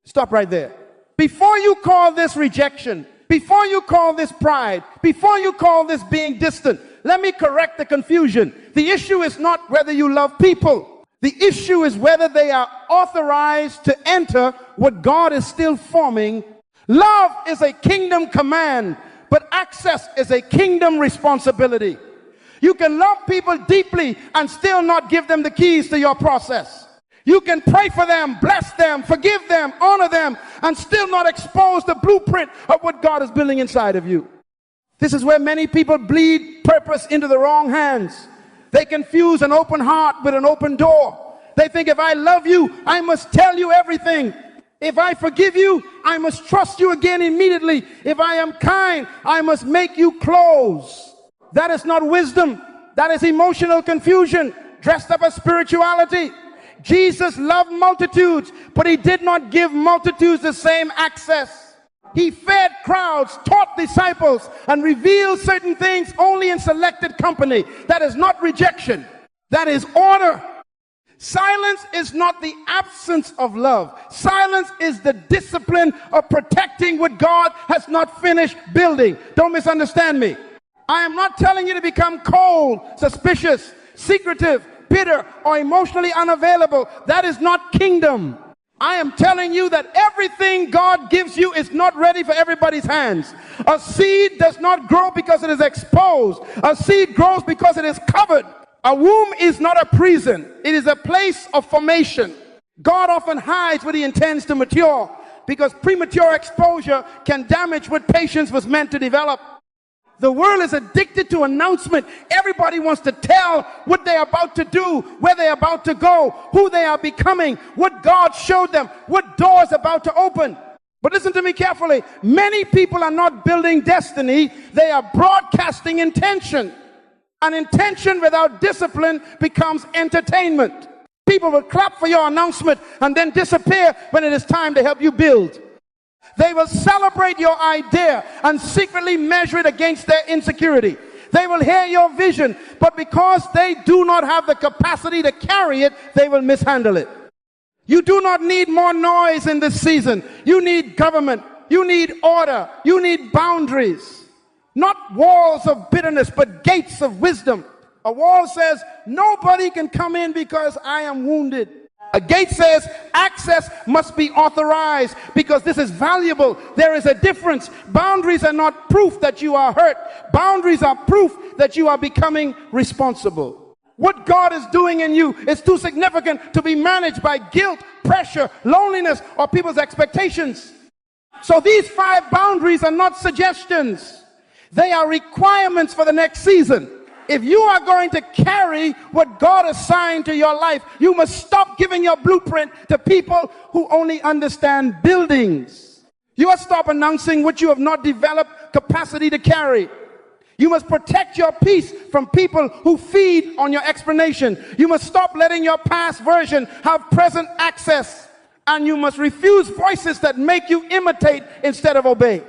Stop right there. Before you call this rejection, before you call this pride, before you call this being distant, let me correct the confusion. The issue is not whether you love people. The issue is whether they are authorized to enter what God is still forming. Love is a kingdom command, but access is a kingdom responsibility. You can love people deeply and still not give them the keys to your process. You can pray for them, bless them, forgive them, honor them, and still not expose the blueprint of what God is building inside of you. This is where many people bleed purpose into the wrong hands. They confuse an open heart with an open door. They think if I love you, I must tell you everything. If I forgive you, I must trust you again immediately. If I am kind, I must make you close. That is not wisdom. That is emotional confusion dressed up as spirituality. Jesus loved multitudes, but he did not give multitudes the same access. He fed crowds, taught disciples, and revealed certain things only in selected company. That is not rejection. That is order. Silence is not the absence of love. Silence is the discipline of protecting what God has not finished building. Don't misunderstand me. I am not telling you to become cold, suspicious, secretive, bitter, or emotionally unavailable. That is not kingdom. I am telling you that everything God gives you is not ready for everybody's hands. A seed does not grow because it is exposed. A seed grows because it is covered. A womb is not a prison. It is a place of formation. God often hides what he intends to mature, because premature exposure can damage what patience was meant to develop. The world is addicted to announcement. Everybody wants to tell what they're about to do, where they're about to go, who they are becoming, what God showed them, what doors about to open. But listen to me carefully. Many people are not building destiny. They are broadcasting intention. And intention without discipline becomes entertainment. People will clap for your announcement and then disappear when it is time to help you build. They will celebrate your idea and secretly measure it against their insecurity. They will hear your vision, but because they do not have the capacity to carry it, they will mishandle it. You do not need more noise in this season. You need government. You need order. You need boundaries. Not walls of bitterness, but gates of wisdom. A wall says, nobody can come in because I am wounded. A gate says access must be authorized because this is valuable. There is a difference. Boundaries are not proof that you are hurt. Boundaries are proof that you are becoming responsible. What God is doing in you is too significant to be managed by guilt, pressure, loneliness, or people's expectations. So these 5 boundaries are not suggestions. They are requirements for the next season. If you are going to carry what God assigned to your life, you must stop giving your blueprint to people who only understand buildings. You must stop announcing what you have not developed capacity to carry. You must protect your peace from people who feed on your explanation. You must stop letting your past version have present access. And you must refuse voices that make you imitate instead of obey.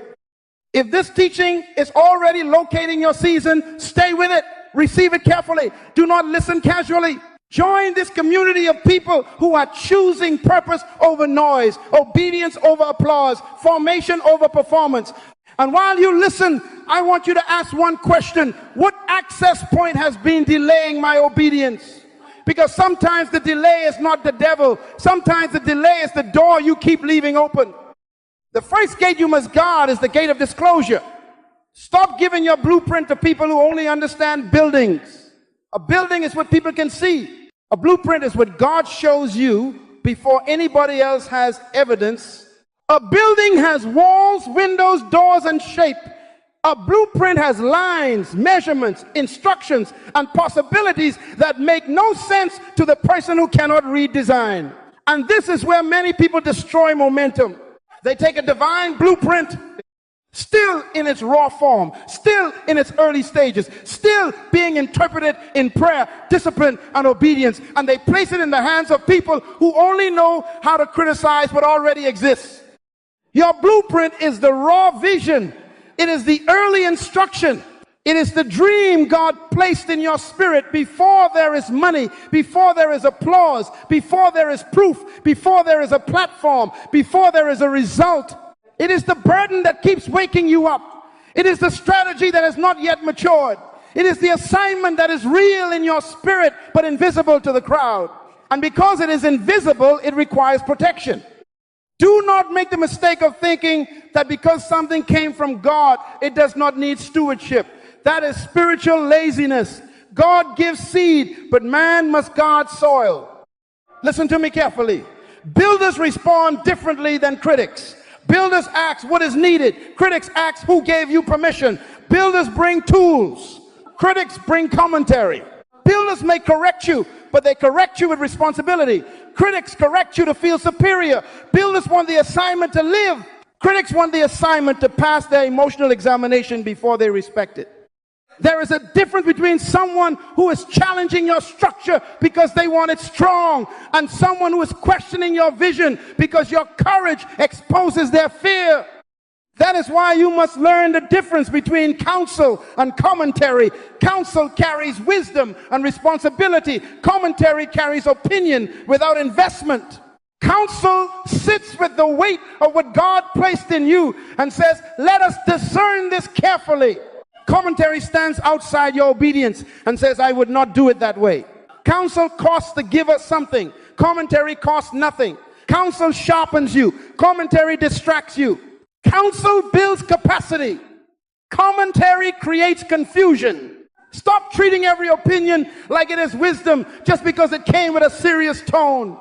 If this teaching is already locating your season, stay with it. Receive it carefully. Do not listen casually. Join this community of people who are choosing purpose over noise, obedience over applause, formation over performance. And while you listen, I want you to ask one question. What access point has been delaying my obedience? Because sometimes the delay is not the devil. Sometimes the delay is the door you keep leaving open. The first gate you must guard is the gate of disclosure. Stop giving your blueprint to people who only understand buildings. A building is what people can see. A blueprint is what God shows you before anybody else has evidence. A building has walls, windows, doors, and shape. A blueprint has lines, measurements, instructions, and possibilities that make no sense to the person who cannot read design. And this is where many people destroy momentum. They take a divine blueprint, still in its raw form, still in its early stages, still being interpreted in prayer, discipline, and obedience, and they place it in the hands of people who only know how to criticize what already exists. Your blueprint is the raw vision. It is the early instruction. It is the dream God placed in your spirit before there is money, before there is applause, before there is proof, before there is a platform, before there is a result. It is the burden that keeps waking you up. It is the strategy that has not yet matured. It is the assignment that is real in your spirit but invisible to the crowd. And because it is invisible, it requires protection. Do not make the mistake of thinking that because something came from God, it does not need stewardship. That is spiritual laziness. God gives seed, but man must guard soil. Listen to me carefully. Builders respond differently than critics. Builders ask what is needed. Critics ask who gave you permission. Builders bring tools. Critics bring commentary. Builders may correct you, but they correct you with responsibility. Critics correct you to feel superior. Builders want the assignment to live. Critics want the assignment to pass their emotional examination before they respect it. There is a difference between someone who is challenging your structure because they want it strong and someone who is questioning your vision because your courage exposes their fear. That is why you must learn the difference between counsel and commentary. Counsel carries wisdom and responsibility. Commentary carries opinion without investment. Counsel sits with the weight of what God placed in you and says, let us discern this carefully. Commentary stands outside your obedience and says, I would not do it that way. Counsel costs the giver something. Commentary costs nothing. Counsel sharpens you. Commentary distracts you. Counsel builds capacity. Commentary creates confusion. Stop treating every opinion like it is wisdom just because it came with a serious tone.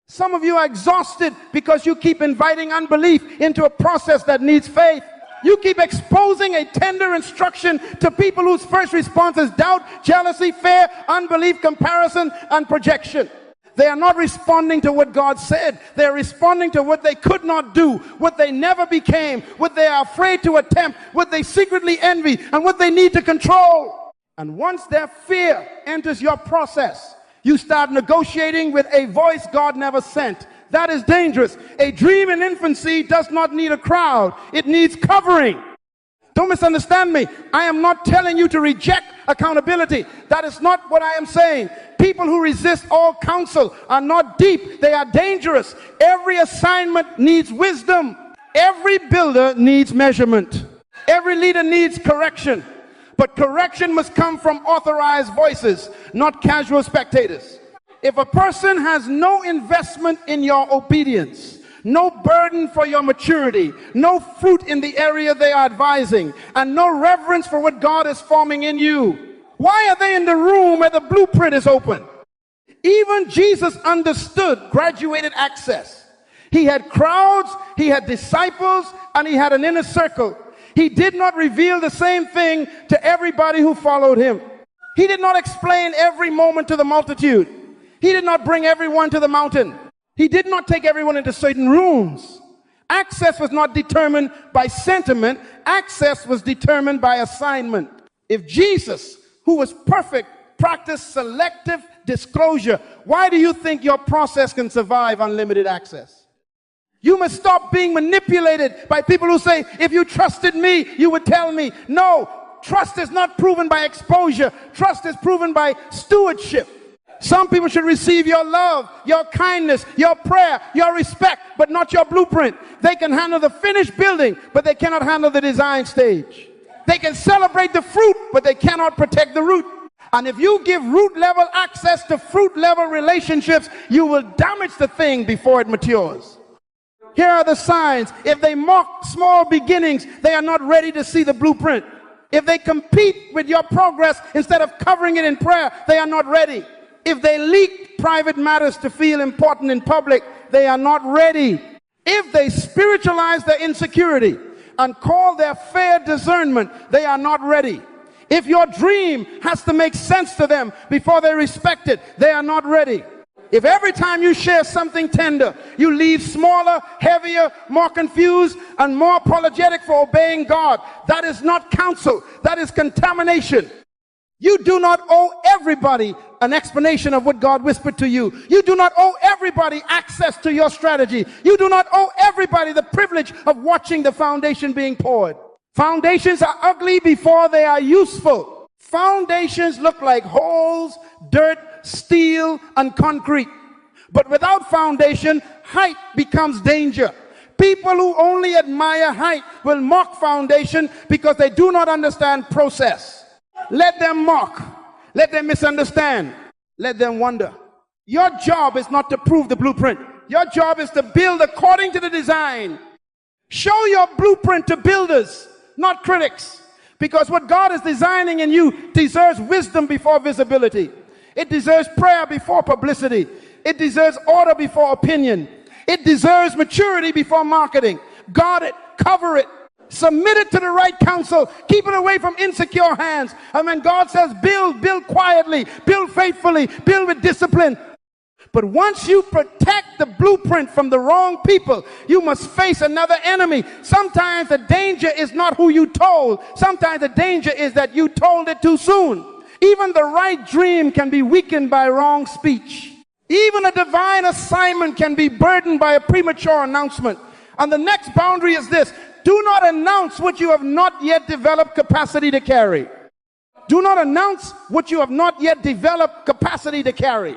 Some of you are exhausted because you keep inviting unbelief into a process that needs faith. You keep exposing a tender instruction to people whose first response is doubt, jealousy, fear, unbelief, comparison, and projection. They are not responding to what God said. They are responding to what they could not do, what they never became, what they are afraid to attempt, what they secretly envy, and what they need to control. And once their fear enters your process, you start negotiating with a voice God never sent. That is dangerous. A dream in infancy does not need a crowd. It needs covering. Don't misunderstand me. I am not telling you to reject accountability. That is not what I am saying. People who resist all counsel are not deep. They are dangerous. Every assignment needs wisdom. Every builder needs measurement. Every leader needs correction. But correction must come from authorized voices, not casual spectators. If a person has no investment in your obedience, no burden for your maturity, no fruit in the area they are advising, and no reverence for what God is forming in you, why are they in the room where the blueprint is open? Even Jesus understood graduated access. He had crowds, he had disciples, and he had an inner circle. He did not reveal the same thing to everybody who followed him. He did not explain every moment to the multitude. He did not bring everyone to the mountain. He did not take everyone into certain rooms. Access was not determined by sentiment. Access was determined by assignment. If Jesus, who was perfect, practiced selective disclosure, why do you think your process can survive unlimited access? You must stop being manipulated by people who say, if you trusted me, you would tell me. No, trust is not proven by exposure. Trust is proven by stewardship. Some people should receive your love, your kindness, your prayer, your respect, but not your blueprint. They can handle the finished building, but they cannot handle the design stage. They can celebrate the fruit, but they cannot protect the root. And if you give root level access to fruit level relationships, you will damage the thing before it matures. Here are the signs. If they mock small beginnings, they are not ready to see the blueprint. If they compete with your progress instead of covering it in prayer, they are not ready. If they leak private matters to feel important in public, they are not ready. If they spiritualize their insecurity and call their fair discernment, they are not ready. If your dream has to make sense to them before they respect it, they are not ready. If every time you share something tender, you leave smaller, heavier, more confused, and more apologetic for obeying God, that is not counsel. That is contamination. You do not owe everybody an explanation of what God whispered to you. You do not owe everybody access to your strategy. You do not owe everybody the privilege of watching the foundation being poured. Foundations are ugly before they are useful. Foundations look like holes, dirt, steel, and concrete. But without foundation, height becomes danger. People who only admire height will mock foundation because they do not understand process. Let them mock. Let them misunderstand. Let them wonder. Your job is not to prove the blueprint. Your job is to build according to the design. Show your blueprint to builders, not critics. Because what God is designing in you deserves wisdom before visibility. It deserves prayer before publicity. It deserves order before opinion. It deserves maturity before marketing. Guard it, cover it, submit it to the right counsel, keep it away from insecure hands. And when God says build, build quietly, build faithfully, build with discipline. But once you protect the blueprint from the wrong people, you must face another enemy. Sometimes the danger is not who you told. Sometimes the danger is that you told it too soon. Even the right dream can be weakened by wrong speech. Even a divine assignment can be burdened by a premature announcement. And the next boundary is this: do not announce what you have not yet developed capacity to carry. Do not announce what you have not yet developed capacity to carry.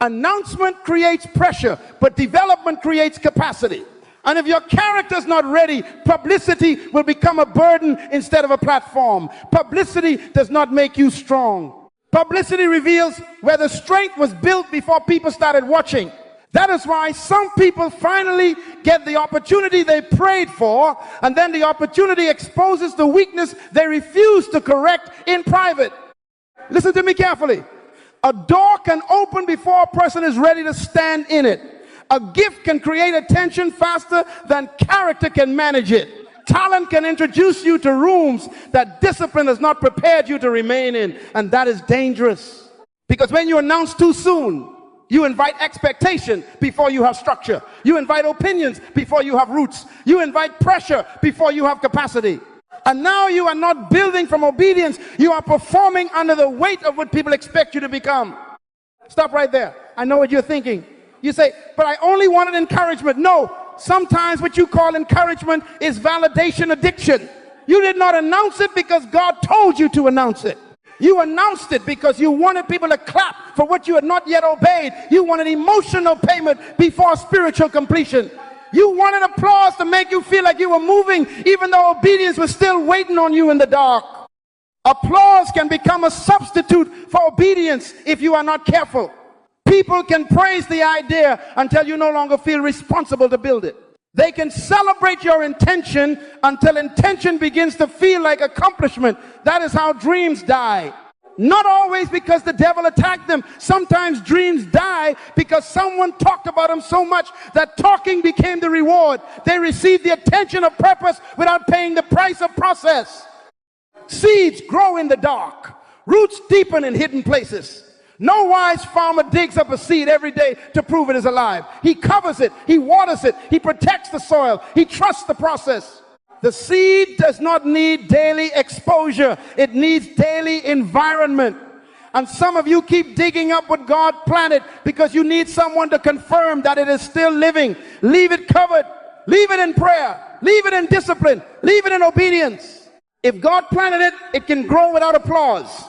Announcement creates pressure, but development creates capacity. And if your character is not ready, publicity will become a burden instead of a platform. Publicity does not make you strong. Publicity reveals where the strength was built before people started watching. That is why some people finally get the opportunity they prayed for, and then the opportunity exposes the weakness they refuse to correct in private. Listen to me carefully. A door can open before a person is ready to stand in it. A gift can create attention faster than character can manage it. Talent can introduce you to rooms that discipline has not prepared you to remain in, and that is dangerous. Because when you announce too soon, you invite expectation before you have structure. You invite opinions before you have roots. You invite pressure before you have capacity. And now you are not building from obedience. You are performing under the weight of what people expect you to become. Stop right there. I know what you're thinking. You say, but I only wanted encouragement. No, sometimes what you call encouragement is validation addiction. You did not announce it because God told you to announce it. You announced it because you wanted people to clap for what you had not yet obeyed. You wanted emotional payment before spiritual completion. You wanted applause to make you feel like you were moving, even though obedience was still waiting on you in the dark. Applause can become a substitute for obedience if you are not careful. People can praise the idea until you no longer feel responsible to build it. They can celebrate your intention until intention begins to feel like accomplishment. That is how dreams die. Not always because the devil attacked them. Sometimes dreams die because someone talked about them so much that talking became the reward. They received the attention of purpose without paying the price of process. Seeds grow in the dark. Roots deepen in hidden places. No wise farmer digs up a seed every day to prove it is alive. He covers it. He waters it. He protects the soil. He trusts the process. The seed does not need daily exposure. It needs daily environment. And some of you keep digging up what God planted because you need someone to confirm that it is still living. Leave it covered. Leave it in prayer. Leave it in discipline. Leave it in obedience. If God planted it, it can grow without applause.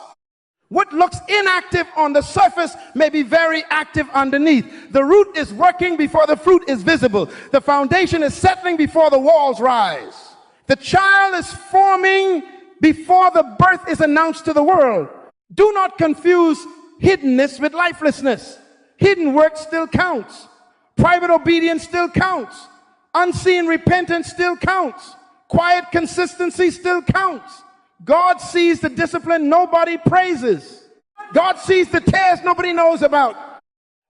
What looks inactive on the surface may be very active underneath. The root is working before the fruit is visible. The foundation is settling before the walls rise. The child is forming before the birth is announced to the world. Do not confuse hiddenness with lifelessness. Hidden work still counts. Private obedience still counts. Unseen repentance still counts. Quiet consistency still counts. God sees the discipline nobody praises. God sees the tears nobody knows about.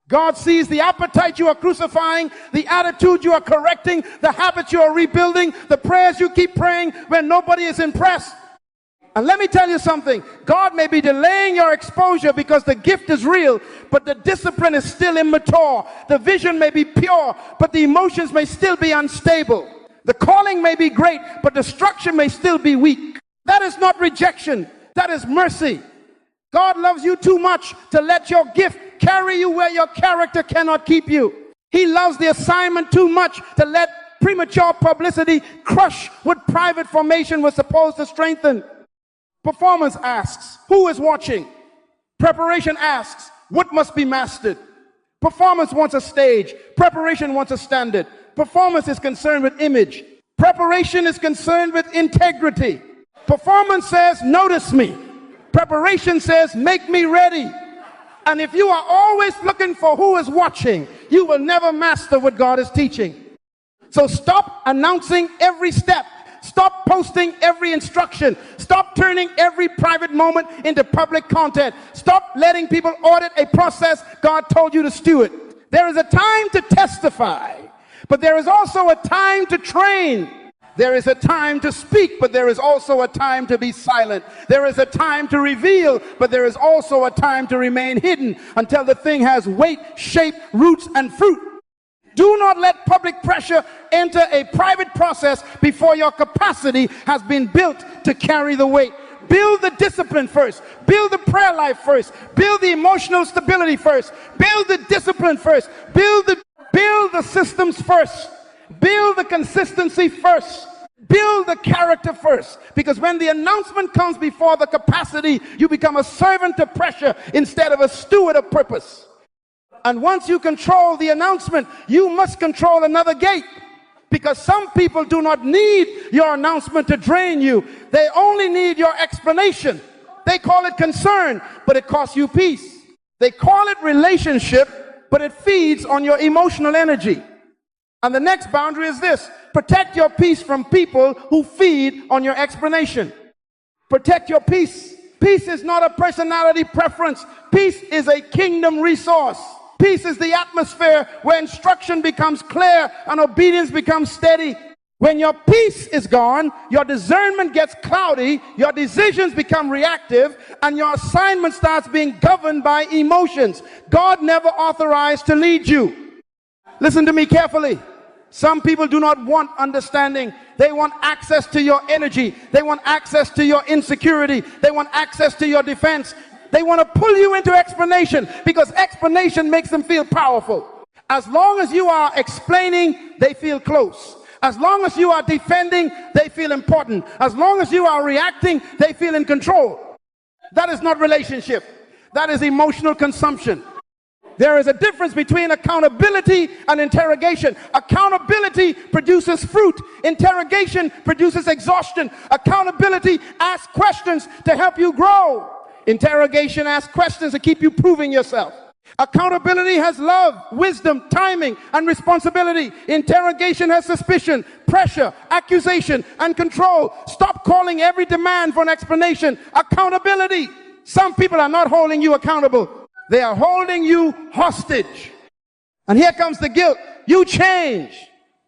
God sees the appetite you are crucifying, the attitude you are correcting, the habits you are rebuilding, the prayers you keep praying when nobody is impressed. And let me tell you something. God may be delaying your exposure because the gift is real, but the discipline is still immature. The vision may be pure, but the emotions may still be unstable. The calling may be great, but the structure may still be weak. That is not rejection. That is mercy. God loves you too much to let your gift carry you where your character cannot keep you. He loves the assignment too much to let Premature publicity crushed what private formation was supposed to strengthen. Performance asks, who is watching? Preparation asks, what must be mastered? Performance wants a stage. Preparation wants a standard. Performance is concerned with image. Preparation is concerned with integrity. Performance says, notice me. Preparation says, make me ready. And if you are always looking for who is watching, you will never master what God is teaching. So stop announcing every step. Stop posting every instruction. Stop turning every private moment into public content. Stop letting people audit a process God told you to steward. There is a time to testify, but there is also a time to train. There is a time to speak, but there is also a time to be silent. There is a time to reveal, but there is also a time to remain hidden until the thing has weight, shape, roots, and fruit. Do not let public pressure enter a private process before your capacity has been built to carry the weight. Build the discipline first. Build the prayer life first. Build the emotional stability first. Build the discipline first. Build the systems first. Build the consistency first. Build the character first. Because when the announcement comes before the capacity, you become a servant to pressure instead of a steward of purpose. And once you control the announcement, you must control another gate. Because some people do not need your announcement to drain you. They only need your explanation. They call it concern, but it costs you peace. They call it relationship, but it feeds on your emotional energy. And the next boundary is this: protect your peace from people who feed on your explanation. Protect your peace. Peace is not a personality preference. Peace is a kingdom resource. Peace is the atmosphere where instruction becomes clear and obedience becomes steady. When your peace is gone, your discernment gets cloudy, your decisions become reactive, and your assignment starts being governed by emotions. God never authorized to lead you. Listen to me carefully. Some people do not want understanding. They want access to your energy. They want access to your insecurity. They want access to your defense. They want to pull you into explanation because explanation makes them feel powerful. As long as you are explaining, they feel close. As long as you are defending, they feel important. As long as you are reacting, they feel in control. That is not relationship. That is emotional consumption. There is a difference between accountability and interrogation. Accountability produces fruit. Interrogation produces exhaustion. Accountability asks questions to help you grow. Interrogation asks questions to keep you proving yourself. Accountability has love, wisdom, timing, and responsibility. Interrogation has suspicion, pressure, accusation, and control. Stop calling every demand for an explanation accountability. Some people are not holding you accountable. They are holding you hostage. And here comes the guilt. You change.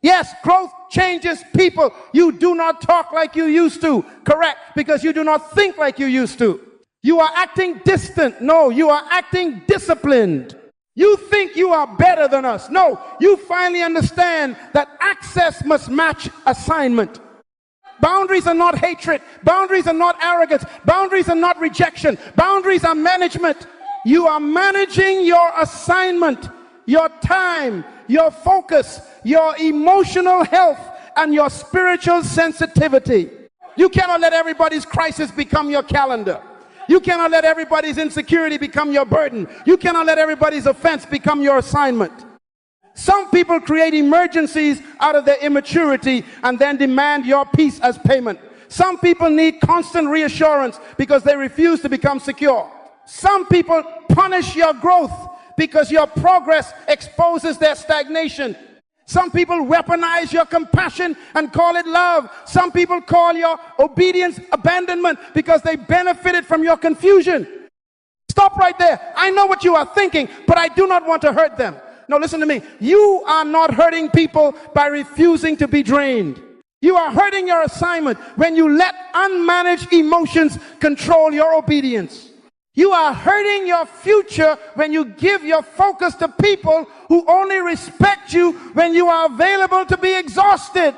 Yes, growth changes people. You do not talk like you used to. Correct, because you do not think like you used to. You are acting distant. No, you are acting disciplined. You think you are better than us. No, you finally understand that access must match assignment. Boundaries are not hatred. Boundaries are not arrogance. Boundaries are not rejection. Boundaries are management. You are managing your assignment, your time, your focus, your emotional health, and your spiritual sensitivity. You cannot let everybody's crisis become your calendar. You cannot let everybody's insecurity become your burden. You cannot let everybody's offense become your assignment. Some people create emergencies out of their immaturity and then demand your peace as payment. Some people need constant reassurance because they refuse to become secure. Some people punish your growth because your progress exposes their stagnation. Some people weaponize your compassion and call it love. Some people call your obedience abandonment because they benefited from your confusion. Stop right there. I know what you are thinking, but I do not want to hurt them. No, listen to me. You are not hurting people by refusing to be drained. You are hurting your assignment when you let unmanaged emotions control your obedience. You are hurting your future when you give your focus to people who only respect you when you are available to be exhausted.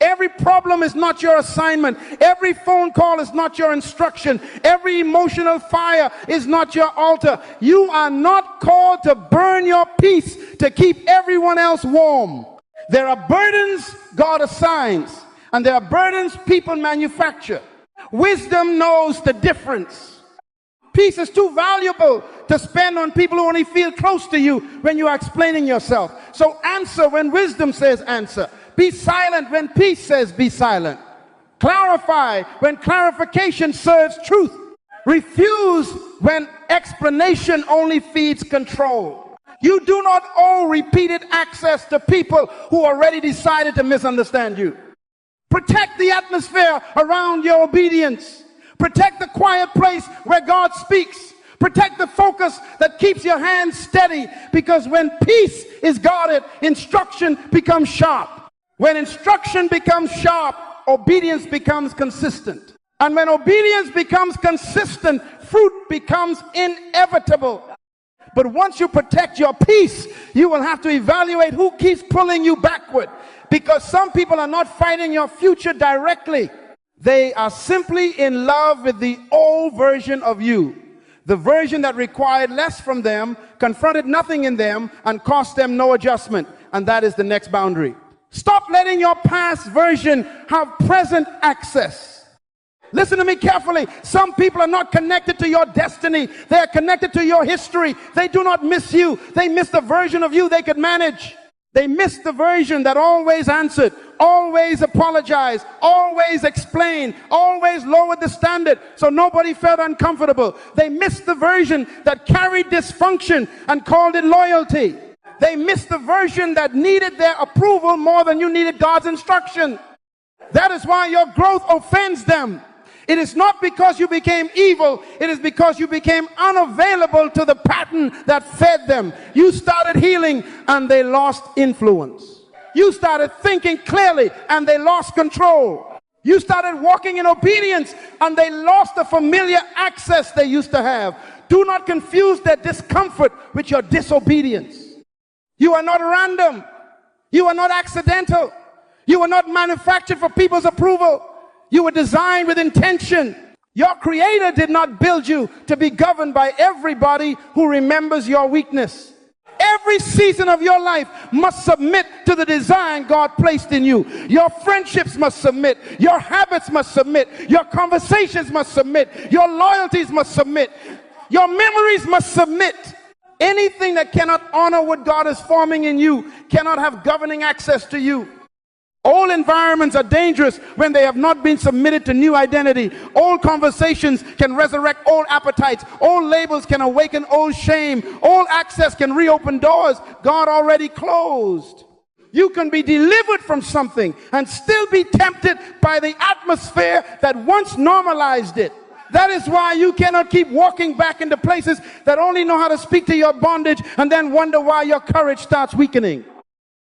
Every problem is not your assignment. Every phone call is not your instruction. Every emotional fire is not your altar. You are not called to burn your peace to keep everyone else warm. There are burdens God assigns, and there are burdens people manufacture. Wisdom knows the difference. Peace is too valuable to spend on people who only feel close to you when you are explaining yourself. So answer when wisdom says answer. Be silent when peace says be silent. Clarify when clarification serves truth. Refuse when explanation only feeds control. You do not owe repeated access to people who already decided to misunderstand you. Protect the atmosphere around your obedience. Protect the quiet place where God speaks. Protect the focus that keeps your hands steady, because when peace is guarded, instruction becomes sharp. When instruction becomes sharp, obedience becomes consistent. And when obedience becomes consistent, fruit becomes inevitable. But once you protect your peace, you will have to evaluate who keeps pulling you backward. Because some people are not fighting your future directly. They are simply in love with the old version of you. The version that required less from them, confronted nothing in them, and cost them no adjustment. And that is the next boundary. Stop letting your past version have present access. Listen to me carefully. Some people are not connected to your destiny. They are connected to your history. They do not miss you. They miss the version of you they could manage. They missed the version that always answered, always apologized, always explained, always lowered the standard so nobody felt uncomfortable. They missed the version that carried dysfunction and called it loyalty. They missed the version that needed their approval more than you needed God's instruction. That is why your growth offends them. It is not because you became evil. It is because you became unavailable to the pattern that fed them. You started healing and they lost influence. You started thinking clearly and they lost control. You started walking in obedience and they lost the familiar access they used to have. Do not confuse their discomfort with your disobedience. You are not random. You are not accidental. You are not manufactured for people's approval. You were designed with intention. Your Creator did not build you to be governed by everybody who remembers your weakness. Every season of your life must submit to the design God placed in you. Your friendships must submit. Your habits must submit. Your conversations must submit. Your loyalties must submit. Your memories must submit. Anything that cannot honor what God is forming in you cannot have governing access to you. Old environments are dangerous when they have not been submitted to new identity. Old conversations can resurrect old appetites. Old labels can awaken old shame. Old access can reopen doors God already closed. You can be delivered from something and still be tempted by the atmosphere that once normalized it. That is why you cannot keep walking back into places that only know how to speak to your bondage and then wonder why your courage starts weakening.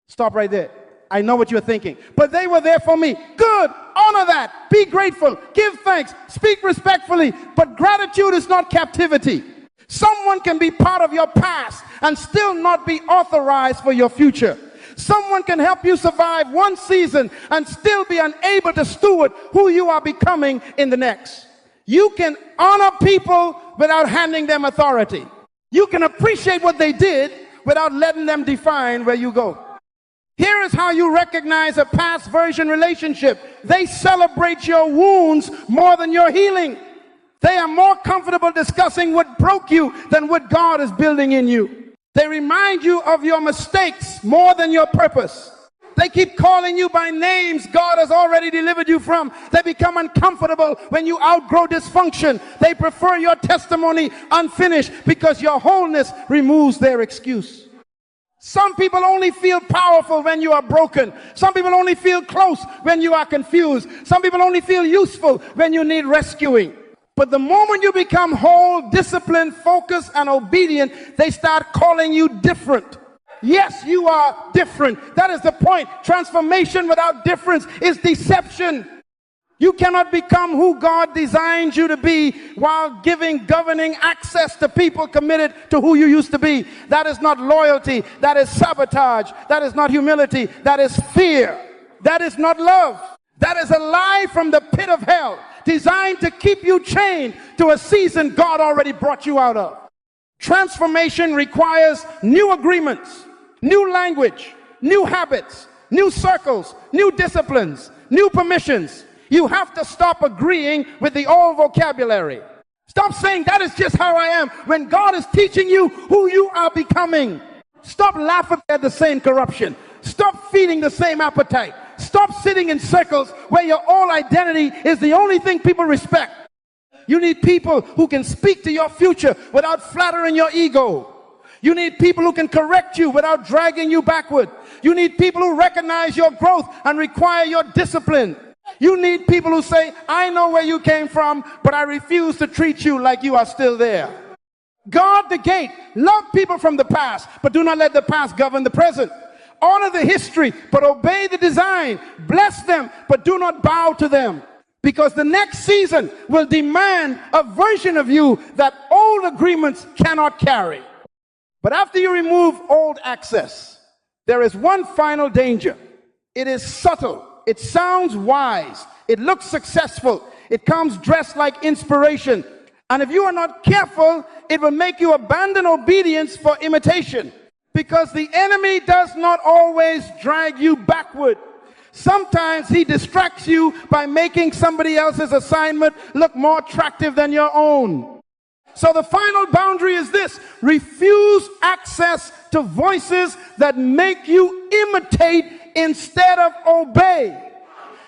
Stop right there. I know what you're thinking. But they were there for me. Good. Honor that. Be grateful. Give thanks. Speak respectfully. But gratitude is not captivity. Someone can be part of your past and still not be authorized for your future. Someone can help you survive one season and still be unable to steward who you are becoming in the next. You can honor people without handing them authority. You can appreciate what they did without letting them define where you go. Here is how you recognize a past version relationship. They celebrate your wounds more than your healing. They are more comfortable discussing what broke you than what God is building in you. They remind you of your mistakes more than your purpose. They keep calling you by names God has already delivered you from. They become uncomfortable when you outgrow dysfunction. They prefer your testimony unfinished because your wholeness removes their excuse. Some people only feel powerful when you are broken. Some people only feel close when you are confused. Some people only feel useful when you need rescuing. But the moment you become whole, disciplined, focused, and obedient, they start calling you different. Yes, you are different. That is the point. Transformation without difference is deception. You cannot become who God designed you to be while governing access to people committed to who you used to be. That is not loyalty. That is sabotage. That is not humility. That is fear. That is not love. That is a lie from the pit of hell, designed to keep you chained to a season God already brought you out of. Transformation requires new agreements, new language, new habits, new circles, new disciplines, new permissions. You have to stop agreeing with the old vocabulary. Stop saying that is just how I am when God is teaching you who you are becoming. Stop laughing at the same corruption. Stop feeding the same appetite. Stop sitting in circles where your own identity is the only thing people respect. You need people who can speak to your future without flattering your ego. You need people who can correct you without dragging you backward. You need people who recognize your growth and require your discipline. You need people who say, I know where you came from, but I refuse to treat you like you are still there. Guard the gate. Love people from the past, but do not let the past govern the present. Honor the history, but obey the design. Bless them, but do not bow to them. Because the next season will demand a version of you that old agreements cannot carry. But after you remove old access, there is one final danger. It is subtle. It sounds wise. It looks successful. It comes dressed like inspiration. And if you are not careful, it will make you abandon obedience for imitation. Because the enemy does not always drag you backward. Sometimes he distracts you by making somebody else's assignment look more attractive than your own. So the final boundary is this: refuse access to voices that make you imitate instead of obey.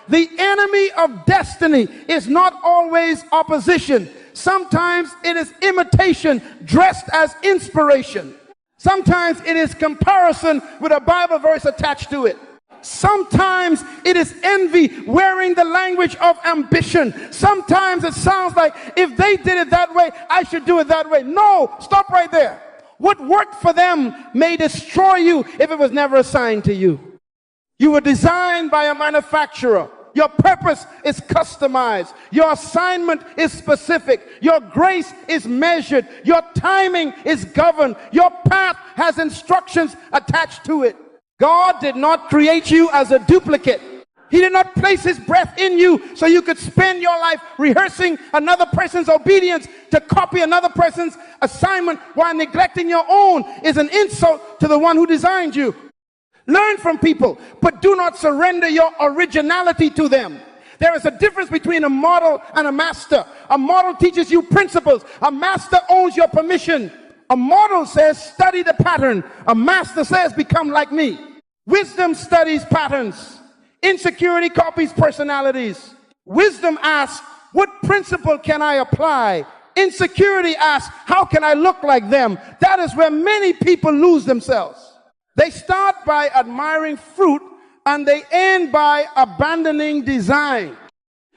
The enemy of destiny is not always opposition. Sometimes it is imitation dressed as inspiration. Sometimes it is comparison with a Bible verse attached to it. Sometimes it is envy wearing the language of ambition. Sometimes it sounds like if they did it that way, I should do it that way. No, stop right there. What worked for them may destroy you if it was never assigned to you. You were designed by a manufacturer. Your purpose is customized. Your assignment is specific. Your grace is measured. Your timing is governed. Your path has instructions attached to it. God did not create you as a duplicate. He did not place his breath in you so you could spend your life rehearsing another person's obedience to copy another person's assignment while neglecting your own is an insult to the one who designed you. Learn from people, but do not surrender your originality to them. There is a difference between a model and a master. A model teaches you principles. A master owns your permission. A model says, study the pattern. A master says, become like me. Wisdom studies patterns. Insecurity copies personalities. Wisdom asks, what principle can I apply? Insecurity asks, how can I look like them? That is where many people lose themselves. They start by admiring fruit and they end by abandoning design.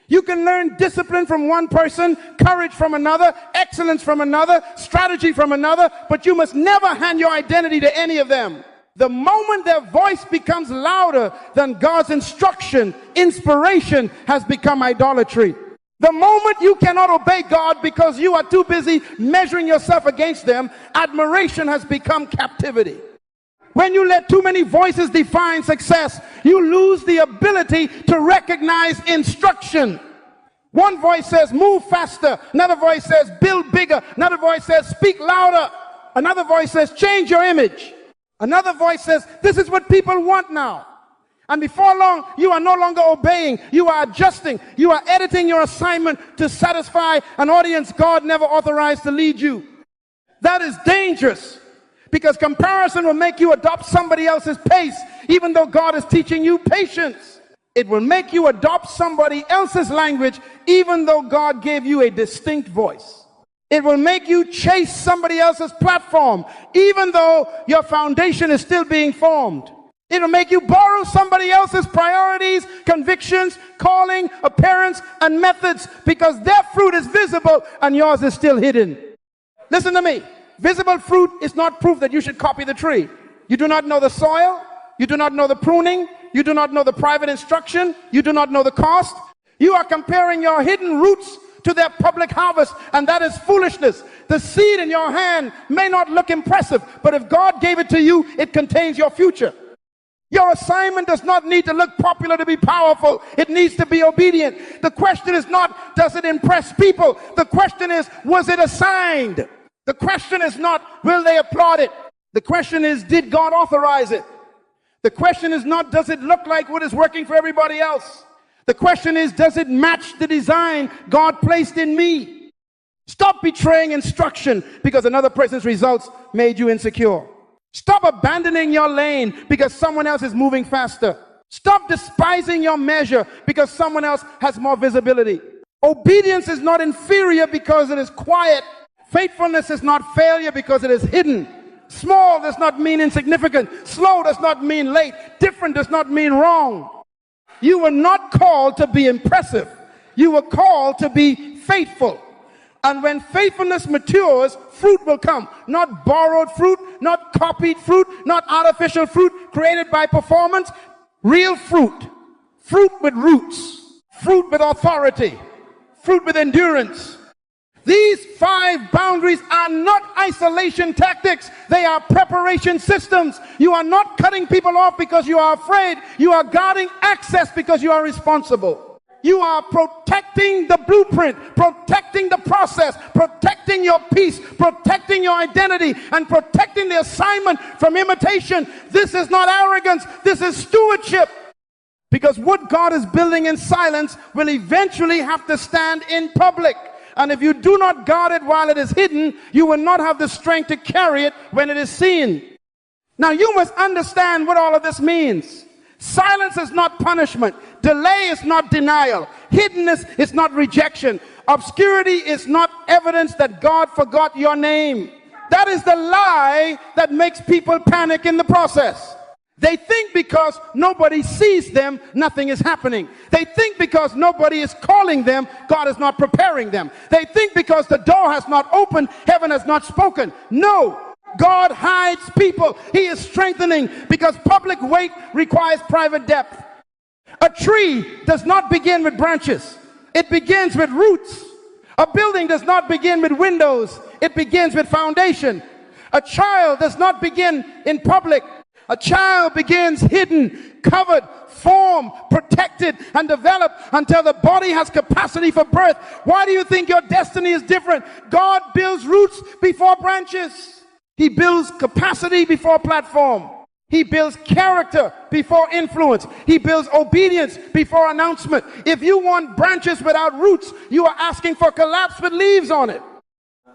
You can learn discipline from one person, courage from another, excellence from another, strategy from another, but you must never hand your identity to any of them. The moment their voice becomes louder than God's instruction, inspiration has become idolatry. The moment you cannot obey God because you are too busy measuring yourself against them, admiration has become captivity. When you let too many voices define success, you lose the ability to recognize instruction. One voice says, move faster. Another voice says, build bigger. Another voice says, speak louder. Another voice says, change your image. Another voice says, this is what people want now. And before long, you are no longer obeying. You are adjusting. You are editing your assignment to satisfy an audience God never authorized to lead you. That is dangerous. Because comparison will make you adopt somebody else's pace, even though God is teaching you patience. It will make you adopt somebody else's language, even though God gave you a distinct voice. It will make you chase somebody else's platform, even though your foundation is still being formed. It will make you borrow somebody else's priorities, convictions, calling, appearance, and methods, because their fruit is visible and yours is still hidden. Listen to me. Visible fruit is not proof that you should copy the tree. You do not know the soil. You do not know the pruning. You do not know the private instruction. You do not know the cost. You are comparing your hidden roots to their public harvest, and that is foolishness. The seed in your hand may not look impressive, but if God gave it to you, it contains your future. Your assignment does not need to look popular to be powerful. It needs to be obedient. The question is not, does it impress people? The question is, was it assigned? The question is not, will they applaud it? The question is, did God authorize it? The question is not, does it look like what is working for everybody else? The question is, does it match the design God placed in me? Stop betraying instruction because another person's results made you insecure. Stop abandoning your lane because someone else is moving faster. Stop despising your measure because someone else has more visibility. Obedience is not inferior because it is quiet. Faithfulness is not failure because it is hidden. Small does not mean insignificant. Slow does not mean late. Different does not mean wrong. You were not called to be impressive. You were called to be faithful. And when faithfulness matures, fruit will come. Not borrowed fruit, not copied fruit, not artificial fruit created by performance. Real fruit. Fruit with roots. Fruit with authority. Fruit with endurance. These 5 boundaries are not isolation tactics. They are preparation systems. You are not cutting people off because you are afraid. You are guarding access because you are responsible. You are protecting the blueprint, protecting the process, protecting your peace, protecting your identity, and protecting the assignment from imitation. This is not arrogance. This is stewardship. Because what God is building in silence will eventually have to stand in public. And if you do not guard it while it is hidden, you will not have the strength to carry it when it is seen. Now you must understand what all of this means. Silence is not punishment. Delay is not denial. Hiddenness is not rejection. Obscurity is not evidence that God forgot your name. That is the lie that makes people panic in the process. They think because nobody sees them, nothing is happening. They think because nobody is calling them, God is not preparing them. They think because the door has not opened, heaven has not spoken. No, God hides people. He is strengthening because public weight requires private depth. A tree does not begin with branches. It begins with roots. A building does not begin with windows. It begins with foundation. A child does not begin in public. A child begins hidden, covered, formed, protected, and developed until the body has capacity for birth. Why do you think your destiny is different? God builds roots before branches. He builds capacity before platform. He builds character before influence. He builds obedience before announcement. If you want branches without roots, you are asking for collapse with leaves on it.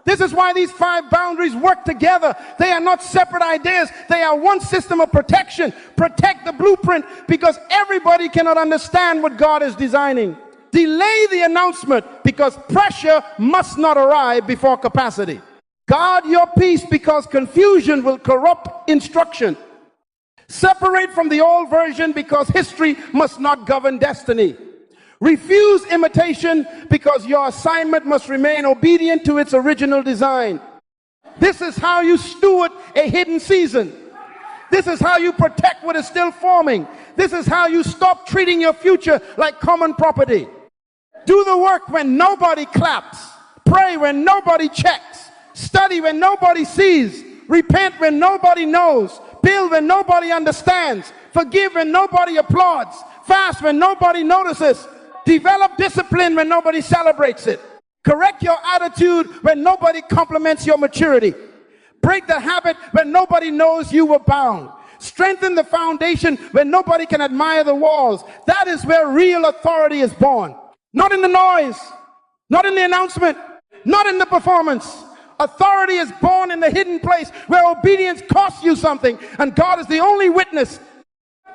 This is why these 5 boundaries work together. They are not separate ideas. They are one system of protection. Protect the blueprint because everybody cannot understand what God is designing. Delay the announcement because pressure must not arrive before capacity. Guard your peace because confusion will corrupt instruction. Separate from the old version because history must not govern destiny. Refuse imitation because your assignment must remain obedient to its original design. This is how you steward a hidden season. This is how you protect what is still forming. This is how you stop treating your future like common property. Do the work when nobody claps. Pray when nobody checks. Study when nobody sees. Repent when nobody knows. Build when nobody understands. Forgive when nobody applauds. Fast when nobody notices. Develop discipline when nobody celebrates it. Correct your attitude when nobody compliments your maturity. Break the habit when nobody knows you were bound. Strengthen the foundation when nobody can admire the walls. That is where real authority is born. Not in the noise, not in the announcement, not in the performance. Authority is born in the hidden place where obedience costs you something, and God is the only witness.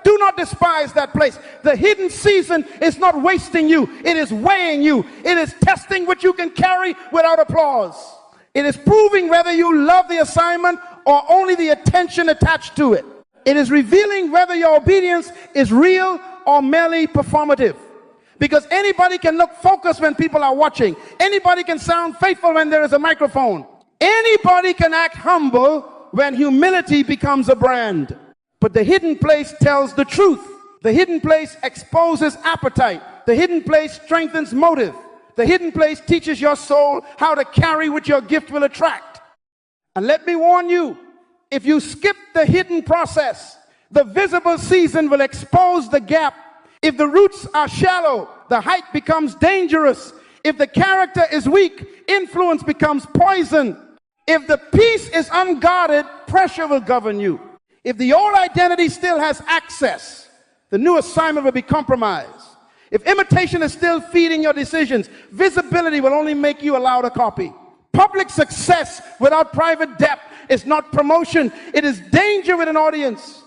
Do not despise that place. The hidden season is not wasting you. It is weighing you. It is testing what you can carry without applause. It is proving whether you love the assignment or only the attention attached to it. It is revealing whether your obedience is real or merely performative. Because anybody can look focused when people are watching. Anybody can sound faithful when there is a microphone. Anybody can act humble when humility becomes a brand. But the hidden place tells the truth. The hidden place exposes appetite. The hidden place strengthens motive. The hidden place teaches your soul how to carry what your gift will attract. And let me warn you, if you skip the hidden process, the visible season will expose the gap. If the roots are shallow, the height becomes dangerous. If the character is weak, influence becomes poison. If the peace is unguarded, pressure will govern you. If the old identity still has access, the new assignment will be compromised. If imitation is still feeding your decisions, visibility will only make you a louder copy. Public success without private depth is not promotion. It is danger with an audience.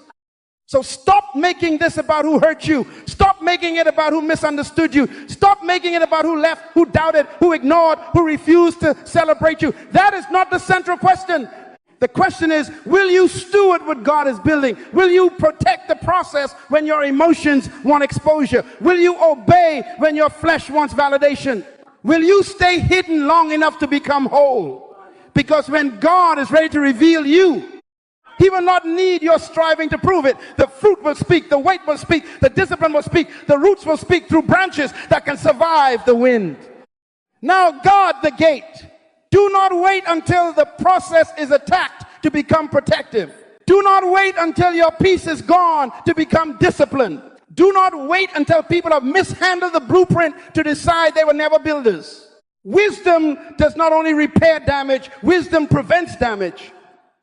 So stop making this about who hurt you. Stop making it about who misunderstood you. Stop making it about who left, who doubted, who ignored, who refused to celebrate you. That is not the central question. The question is, will you steward what God is building? Will you protect the process when your emotions want exposure? Will you obey when your flesh wants validation? Will you stay hidden long enough to become whole? Because when God is ready to reveal you, He will not need your striving to prove it. The fruit will speak, the weight will speak, the discipline will speak, the roots will speak through branches that can survive the wind. Now guard the gate. Do not wait until the process is attacked to become protective. Do not wait until your peace is gone to become disciplined. Do not wait until people have mishandled the blueprint to decide they were never builders. Wisdom does not only repair damage, wisdom prevents damage.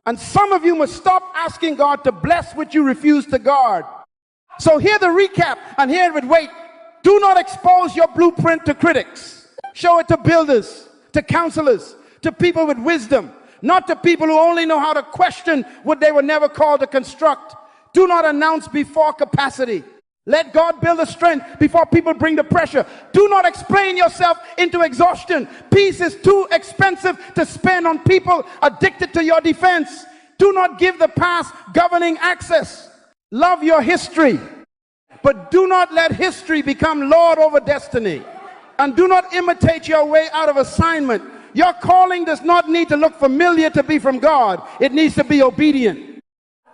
And some of you must stop asking God to bless what you refuse to guard. So hear the recap and hear it with weight. Do not expose your blueprint to critics. Show it to builders, to counselors, to people with wisdom, not to people who only know how to question what they were never called to construct. Do not announce before capacity. Let God build the strength before people bring the pressure. Do not explain yourself into exhaustion. Peace is too expensive to spend on people addicted to your defense. Do not give the past governing access. Love your history, but do not let history become Lord over destiny. And do not imitate your way out of assignment. Your calling does not need to look familiar to be from God. It needs to be obedient.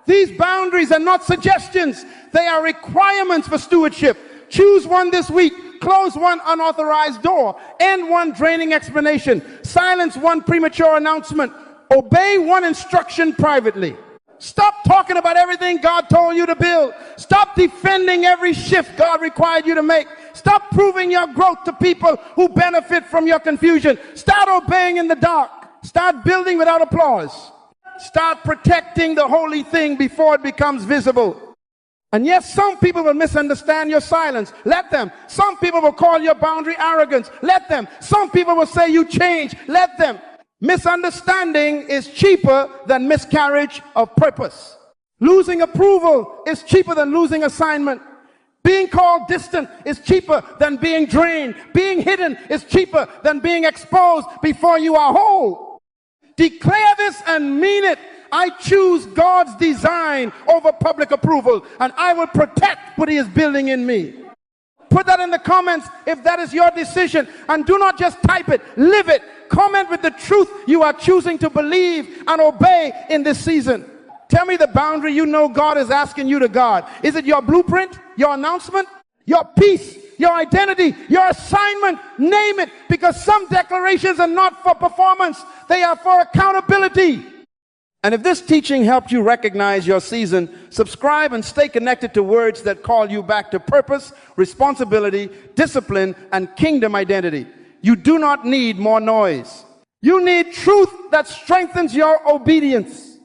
These boundaries are not suggestions. They are requirements for stewardship. Choose one this week. Close one unauthorized door. End one draining explanation. Silence one premature announcement. Obey one instruction privately. Stop talking about everything God told you to build. Stop defending every shift God required you to make. Stop proving your growth to people who benefit from your confusion. Start obeying in the dark. Start building without applause. Start protecting the holy thing before it becomes visible. And yes, some people will misunderstand your silence. Let them. Some people will call your boundary arrogance. Let them. Some people will say you change. Let them. Misunderstanding is cheaper than miscarriage of purpose. Losing approval is cheaper than losing assignment. Being called distant is cheaper than being drained. Being hidden is cheaper than being exposed before you are whole. Declare this and mean it. I choose God's design over public approval, and I will protect what He is building in me. Put that in the comments if that is your decision. And do not just type it, live it. Comment with the truth you are choosing to believe and obey in this season. Tell me the boundary you know God is asking you to guard. Is it your blueprint, your announcement, your peace, your identity, your assignment? Name it, because some declarations are not for performance. They are for accountability. And if this teaching helped you recognize your season, subscribe and stay connected to words that call you back to purpose, responsibility, discipline, and kingdom identity. You do not need more noise. You need truth that strengthens your obedience.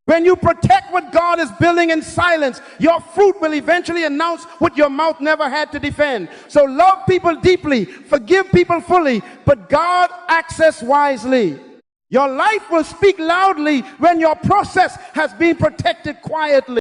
When you protect what God is building in silence, your fruit will eventually announce what your mouth never had to defend. So love people deeply, forgive people fully, but guard access wisely. Your life will speak loudly when your process has been protected quietly.